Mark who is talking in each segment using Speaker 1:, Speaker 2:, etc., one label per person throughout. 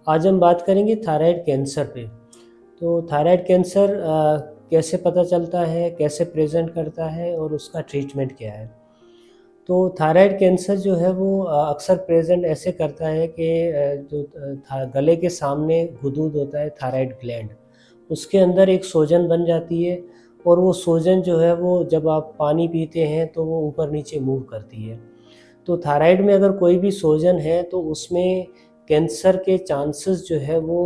Speaker 1: आज हम बात करेंगे थायराइड कैंसर पे। तो थायराइड कैंसर कैसे पता चलता है, कैसे प्रेज़ेंट करता है और उसका ट्रीटमेंट क्या है? तो थायराइड कैंसर जो है वो अक्सर प्रेज़ेंट ऐसे करता है कि जो था गले के सामने गुदूद होता है थायराइड ग्लैंड, उसके अंदर एक सूजन बन जाती है और वो सूजन जो है वो जब आप पानी पीते हैं तो वो ऊपर-नीचे मूव करती है। तो थायराइड में अगर कोई भी सूजन है तो उसमें कैंसर के चांसेस जो है वो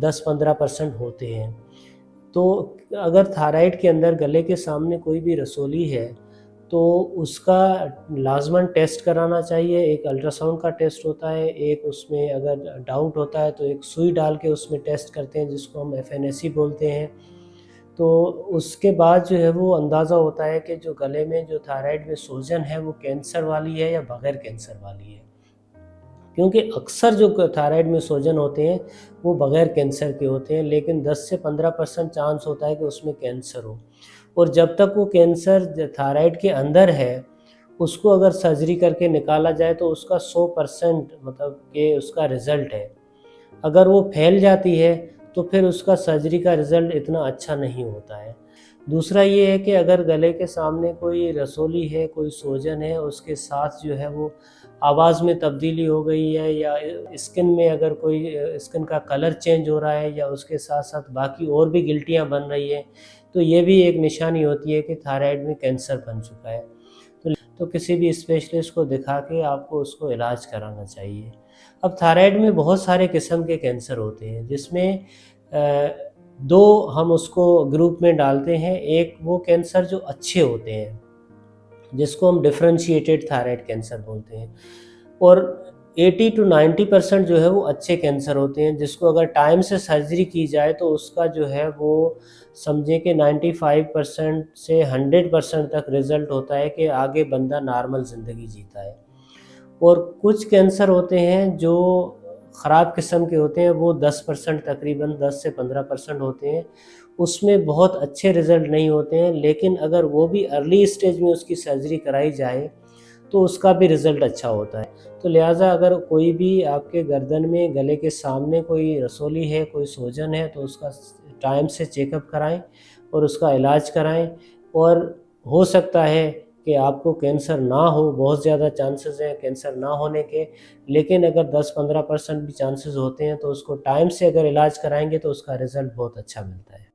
Speaker 1: 10-15% होते हैं। तो अगर थायराइड के अंदर गले के सामने कोई भी रसौली है तो उसका लाज़मन टेस्ट कराना चाहिए। एक अल्ट्रासाउंड का टेस्ट होता है, एक उसमें अगर डाउट होता है तो एक सुई डाल के उसमें टेस्ट करते हैं जिसको हम एफएनएसी बोलते हैं। तो उसके बाद जो है वो अंदाज़ा होता है कि जो गले में जो थायराइड में सूजन है वो कैंसर वाली है या बग़ैर कैंसर वाली है। क्योंकि अक्सर जो थायराइड में सूजन होते हैं वो बग़ैर कैंसर के होते हैं, लेकिन 10 से 15% चांस होता है कि उसमें कैंसर हो। और जब तक वो कैंसर थायराइड के अंदर है, उसको अगर सर्जरी करके निकाला जाए तो उसका 100% मतलब कि उसका रिज़ल्ट है। अगर वो फैल जाती है तो फिर उसका सर्जरी का रिज़ल्ट इतना अच्छा नहीं होता है। दूसरा ये है कि अगर गले के सामने कोई रसौली है, कोई सूजन है, उसके साथ जो है वो आवाज़ में तब्दीली हो गई है या स्किन में अगर कोई स्किन का कलर चेंज हो रहा है या उसके साथ-साथ बाकी और भी गिल्टियाँ बन रही हैं, तो ये भी एक निशानी होती है कि थायराइड में कैंसर बन चुका है। तो किसी भी स्पेशलिस्ट को दिखा के आपको उसको इलाज कराना चाहिए। अब थायराइड में बहुत सारे किस्म के कैंसर होते हैं जिसमें 2 हम उसको ग्रुप में डालते हैं। एक वो कैंसर जो अच्छे होते हैं, जिसको हम डिफरेंशिएटेड थायराइड कैंसर बोलते हैं और 80 टू 90% जो है वो अच्छे कैंसर होते हैं जिसको अगर टाइम से सर्जरी की जाए तो उसका जो है वो समझें कि 95% से 100% तक रिज़ल्ट होता है कि आगे बंदा नॉर्मल ज़िंदगी जीता है। और कुछ कैंसर होते हैं जो ख़राब किस्म के होते हैं, वो 10% तकरीबन 10 से 15% होते हैं। उसमें बहुत अच्छे रिज़ल्ट नहीं होते हैं, लेकिन अगर वो भी अर्ली स्टेज में उसकी सर्जरी कराई जाए, तो उसका भी रिज़ल्ट अच्छा होता है। तो लिहाज़ा अगर कोई भी आपके गर्दन में, गले के सामने कोई रसौली है, कोई सूजन है, तो उसका टाइम से चेकअप कराएँ और उसका इलाज कराएँ और हो सकता है कि आपको कैंसर ना हो, बहुत ज़्यादा चांसेस हैं कैंसर ना होने के, लेकिन अगर 10-15% भी चांसेस होते हैं, तो उसको टाइम से अगर इलाज कराएँगे, तो उसका रिज़ल्ट बहुत अच्छा मिलता है।